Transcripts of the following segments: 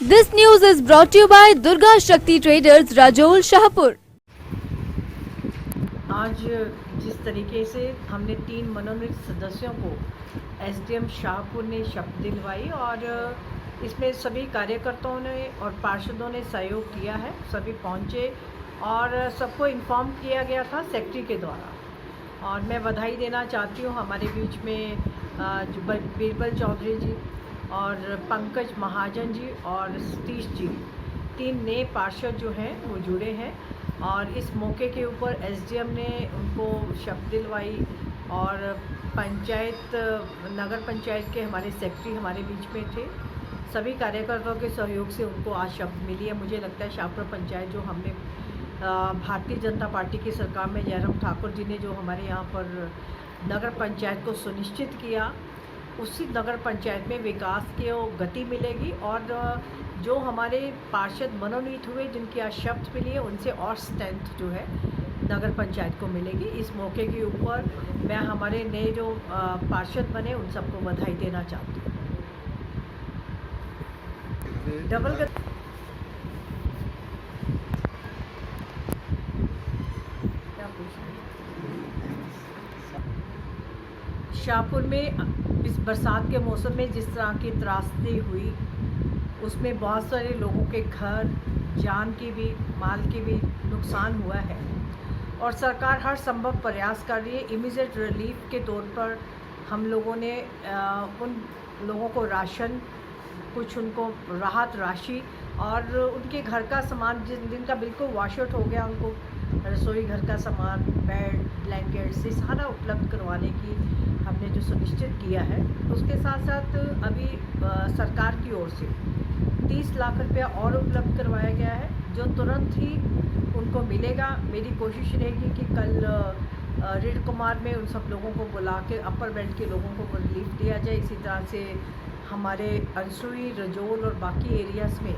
This news is brought to you by Durga Shakti Traders, Rajol, Shahpur. आज जिस तरीके से हमने 3 मनोनीत सदस्यों को एसडीएम शाहपुर ने शपथ दिलवाई और इसमें सभी कार्यकर्ताओं ने और पार्षदों ने सहयोग किया है। सभी पहुंचे और सबको इन्फॉर्म किया गया था सेक्रेटरी के द्वारा। और मैं बधाई देना चाहती हूँ हमारे बीच में बीरबल चौधरी जी और पंकज महाजन जी और सतीश जी, 3 नए पार्षद जो हैं वो जुड़े हैं। और इस मौके के ऊपर एसडीएम ने उनको शपथ दिलवाई और नगर पंचायत के हमारे सेक्रेटरी हमारे बीच में थे। सभी कार्यकर्ताओं के सहयोग से उनको आज शपथ मिली है। मुझे लगता है शाहपुर पंचायत जो हमने भारतीय जनता पार्टी की सरकार में जयराम ठाकुर जी ने जो हमारे यहाँ पर नगर पंचायत को सुनिश्चित किया, उसी नगर पंचायत में विकास की गति मिलेगी और जो हमारे पार्षद मनोनीत हुए जिनकी आज शपथ मिली है उनसे और स्ट्रेंथ जो है नगर पंचायत को मिलेगी। इस मौके के ऊपर मैं हमारे नए जो पार्षद बने उन सबको बधाई देना चाहती हूँ। डबल शाहपुर में इस बरसात के मौसम में जिस तरह की त्रासदी हुई उसमें बहुत सारे लोगों के घर, जान की भी, माल की भी नुकसान हुआ है और सरकार हर संभव प्रयास कर रही है। इमीडिएट रिलीफ के तौर पर हम लोगों ने उन लोगों को राशन, कुछ उनको राहत राशि और उनके घर का सामान जिनका बिल्कुल वॉश आउट हो गया, उनको रसोई घर का सामान, बेड, ब्लैंकेट से सारा उपलब्ध करवाने की हमने जो सुनिश्चित किया है। उसके साथ साथ अभी सरकार की ओर से 30 लाख रुपया और उपलब्ध करवाया गया है जो तुरंत ही उनको मिलेगा। मेरी कोशिश रहेगी कि कल रीड कुमार में उन सब लोगों को बुला के अपर बेल्ट के लोगों को रिलीफ दिया जाए। इसी तरह से हमारे अंसुई, रजोल और बाकी एरियाज़ में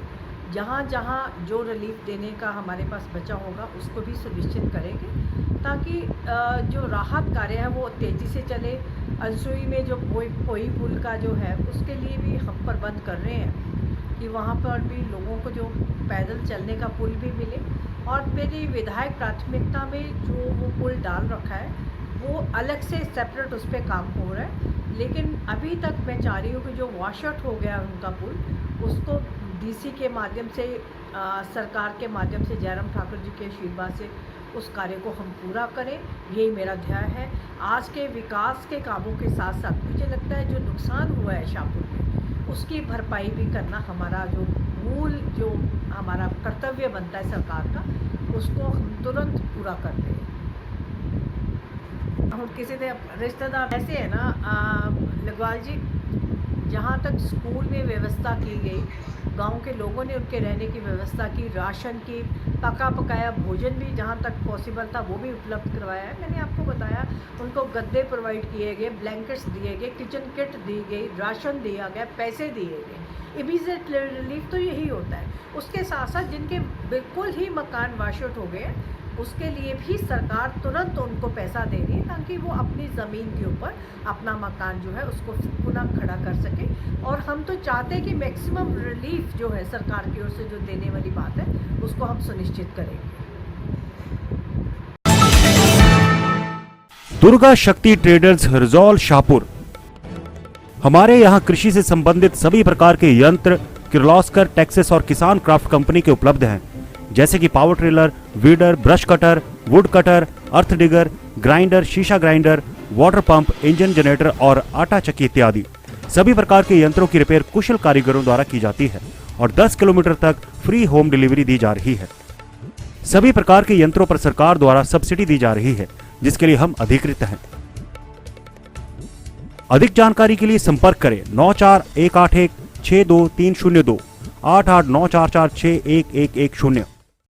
जहाँ जहाँ जो रिलीफ देने का हमारे पास बचा होगा उसको भी सुनिश्चित करेंगे ताकि जो राहत कार्य है वो तेज़ी से चले। अंसुई में जो पोई पुल का जो है उसके लिए भी हम प्रबंध कर रहे हैं कि वहाँ पर भी लोगों को जो पैदल चलने का पुल भी मिले। और मेरी विधायक प्राथमिकता में जो वो पुल डाल रखा है वो अलग से सेपरेट उस पर काम हो रहा है, लेकिन अभी तक मैं चाह रही हूँ कि जो वॉश आउट हो गया उनका पुल उसको डीसी के माध्यम से, सरकार के माध्यम से, जयराम ठाकुर जी के आशीर्वाद से उस कार्य को हम पूरा करें, यही मेरा ध्येय है। आज के विकास के कामों के साथ साथ मुझे लगता है जो नुकसान हुआ है शाहपुर में उसकी भरपाई भी करना हमारा जो मूल जो हमारा कर्तव्य बनता है सरकार का, उसको हम तुरंत पूरा कर दें। हम किसी ने रिश्तेदार ऐसे है ना लगवाल जी, जहाँ तक स्कूल में व्यवस्था की गई, गांव के लोगों ने उनके रहने की व्यवस्था की, राशन की, पका पकाया भोजन भी जहाँ तक पॉसिबल था वो भी उपलब्ध करवाया है। मैंने आपको बताया उनको गद्दे प्रोवाइड किए गए, ब्लैंकेट्स दिए गए, किचन किट दी गई, राशन दिया गया, पैसे दिए गए। इमीडिएट रिलीफ तो यही होता है। उसके साथ साथ जिनके बिल्कुल ही मकान वॉश आउट हो गए उसके लिए भी सरकार तुरंत उनको पैसा दे रही है ताकि वो अपनी ज़मीन के ऊपर अपना मकान जो है उसको पुनः खड़ा कर सके। और हम तो चाहते हैं कि मैक्सिमम रिलीफ जो है सरकार की ओर से जो देने वाली बात है उसको हम सुनिश्चित करेंगे। दुर्गा शक्ति ट्रेडर्स, रजौल, शाहपुर। हमारे यहाँ कृषि से संबंधित सभी प्रकार के यंत्र किर्लोस्कर, टेक्सास और किसान क्राफ्ट कंपनी के उपलब्ध हैं, जैसे कि power tiller, weeder, brush cutter, wood cutter, earth digger, grinder, शीशा grinder, water pump, engine generator और आटा चक्की इत्यादि। सभी प्रकार के यंत्रों की रिपेयर कुशल कारीगरों द्वारा की जाती है और 10 किलोमीटर तक फ्री होम डिलीवरी दी जा रही है। सभी प्रकार के यंत्रों पर सरकार द्वारा सब्सिडी दी जा रही है, जिसके लिए हम अधिकृत हैं। अधिक जानकारी के लिए संपर्क करें 9418162302 8894461110।